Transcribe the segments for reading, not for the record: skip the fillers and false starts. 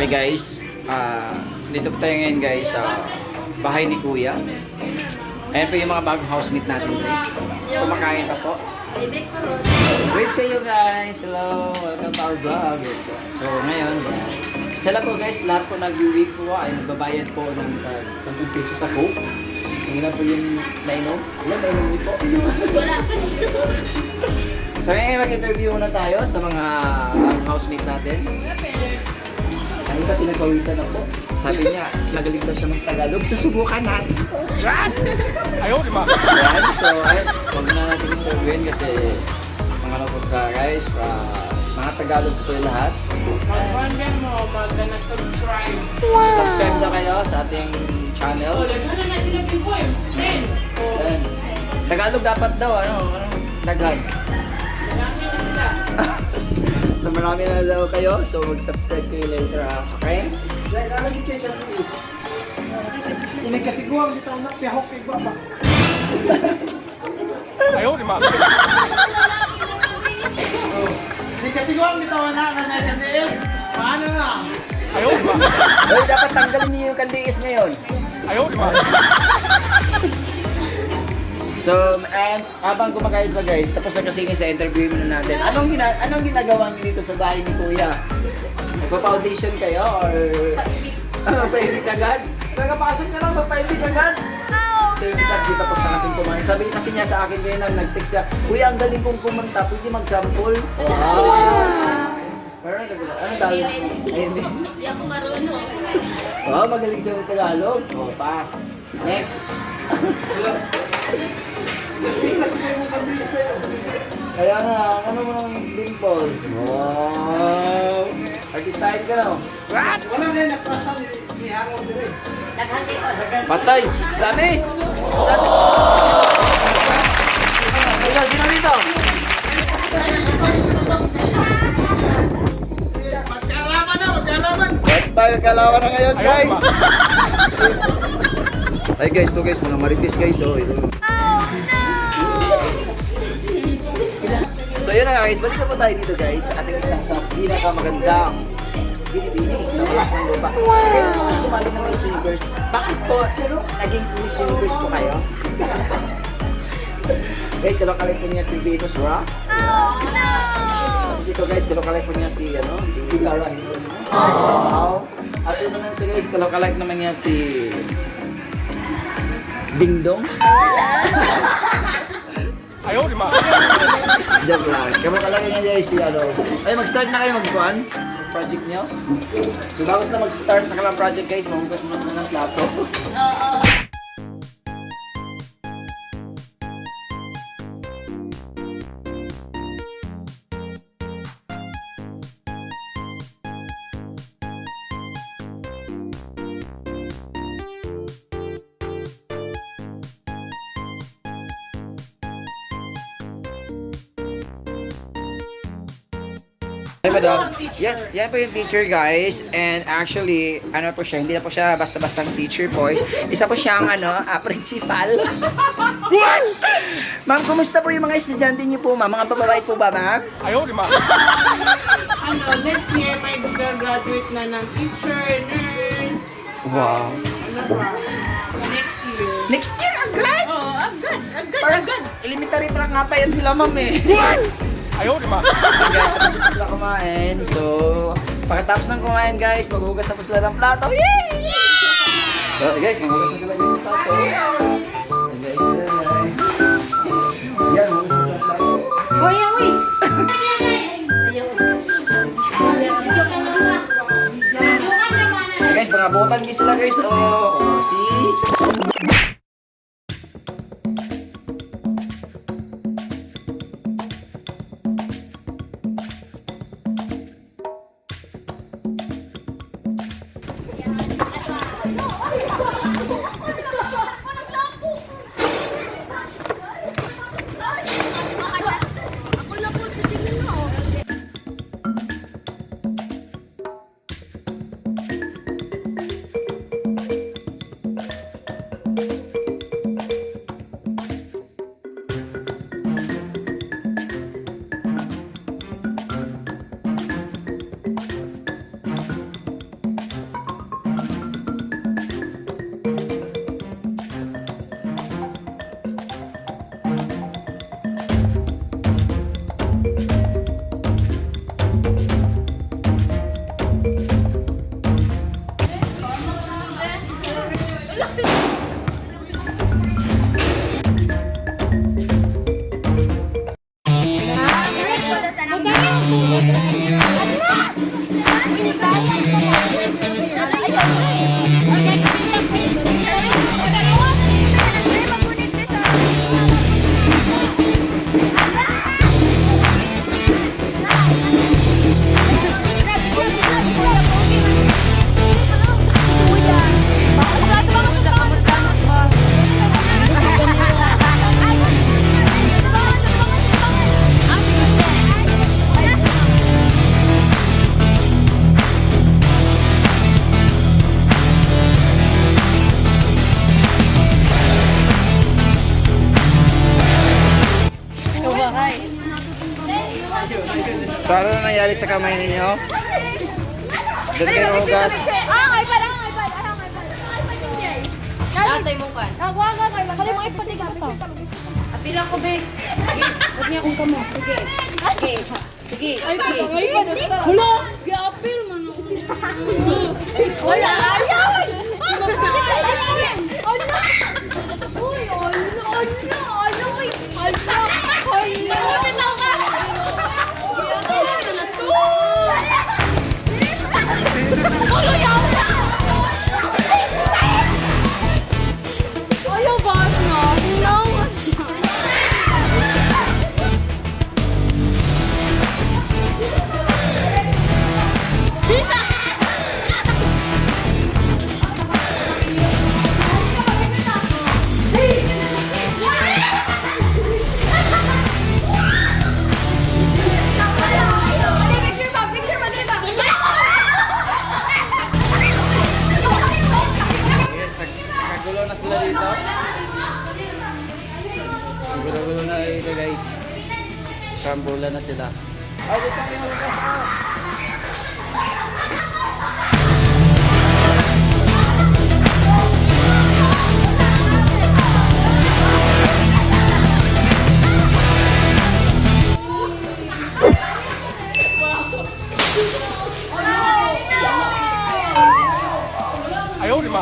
Hi guys, dito po tayo ngayon guys sa bahay ni Kuya. Ayan po yung mga bagong housemate natin guys. Kumakain pa po. Wait kayo guys, hello, welcome to our vlog. So ngayon, sila po guys, lahat po nag-week po ay nagbabayad po ng 10 piso sa Coke. Hindi na po yung nainom. Ilan nainom niyo po? Wala pa dito. So ngayon mag-interview muna tayo sa mga housemate natin. Ang isa pinagpawisan na po. Sabi niya, magaling daw siya mag-Tagalog. Susubukan natin. Run! Ayaw, di ba? Ayan, so ayun, huwag na natin istorbuhin kasi mga ano po sa guys, mga Tagalog po yung lahat. Mag-bundle mo, mag-subscribe. Subscribe na kayo sa ating channel. Ayan. Tagalog dapat daw, ano daghan. So marami na daw kayo, so mag-subscribe kayo later okay? Lalagay kayo ka rin. Inagkatiguang dito na pihok kay Baba. Ayaw, di ba? Inagkatiguang dito na nandiis. Paano na? Ayaw, di ba? Hoy, dapat tanggalin niyo yung kandiis ngayon. Ayaw, di ba? So, habang kumakain sila guys, tapos na kasi sa interview muna natin. Anong ginagawa niyo dito sa bahay ni Kuya? Nagpa-foundation kayo or paibig agad? Nagpapasok na lang, magpaibig agad? Kasi tapos na kasing kumain. Sabi kasi niya sa akin ngayon na nag-text siya, Kuya, ang galing kong kumanta, pwede mag-sample? Wow! Pero ano dahil? Ayun din. Hindi ako marunong. Wow, magaling siya mag-Tagalog. Oh, pass. Next. Kaya nga, ano mo ng dimple? Wow! Artistahin ka no? What? Wala na yan, nakrasan ni Harold din. Naghandi ko. Patay! Dami! Dami! Sino dito? Magkalaman na, magkalaman! Patay! Kalawan na ngayon guys! Ay guys, to guys, mga marites guys. Oh, ito. So yun na guys, balik na po tayo dito guys sa ating isang sa pinakamagandang Binibining sa lahat ng lupa. Kaya kung sumali ng Miss Universe, bakit po naging Miss Universe po kayo? Guys, kalokalay po niya si Venus Ra. Tapos ito guys, kalokalay po niya si Zara. At ito naman si guys, kalokalay naman niya si Ding Dong. Ayaw, di ba? Joke lang. Kalokalay niya guys si Ay, mag-start na kayo magkuhan project niyo. So bago na mag-start sa kalang project guys, mahugas mo na ng plato. Oo. Hi madam, yan po yung teacher guys, and actually, ano po siya, hindi na po siya basta-bastang teacher po. Isa po siyang principal. What? Ma'am, kumusta po yung mga estudyante niyo po ma'am? Mga bababait po ba ma'am? Ayaw, di ba? Next year may graduate na ng teacher, nurse. Wow. Ano pa? Next year. Next year agad? Oo, agad. Parang elementary pa lang ata yan sila ma'am eh. Ayaw, di ba? Okay guys, tapos na sila kumain. So, pagkatapos ng kumain guys, maghugas na po sila ng plato. Yay! So guys, maghugas na sila guys ng plato. Yan, maghugas na sila ng plato. Kuya, uy! Guys, mga botan guys sila guys. Oh, see? So ano na nangyari sa kamay ninyo? Doon kayo hugas. Nasay mo kan. Apila ko be. Sige, wag niya akong kamo. Sige. Sige. Sige. Sige. Hulo! Gi-apil man ako. Wala. Ayaw! Uy, Nagulo na sila dito. Nagulo na dito guys. Kambula na sila. Ay, dito kayo hugas ko. Ayaw, di ba?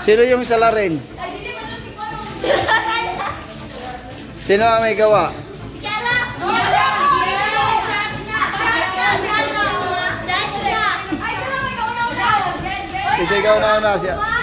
Sino yung salarin? Sino ang may gawa? Kasi ikaw na siya. Ah?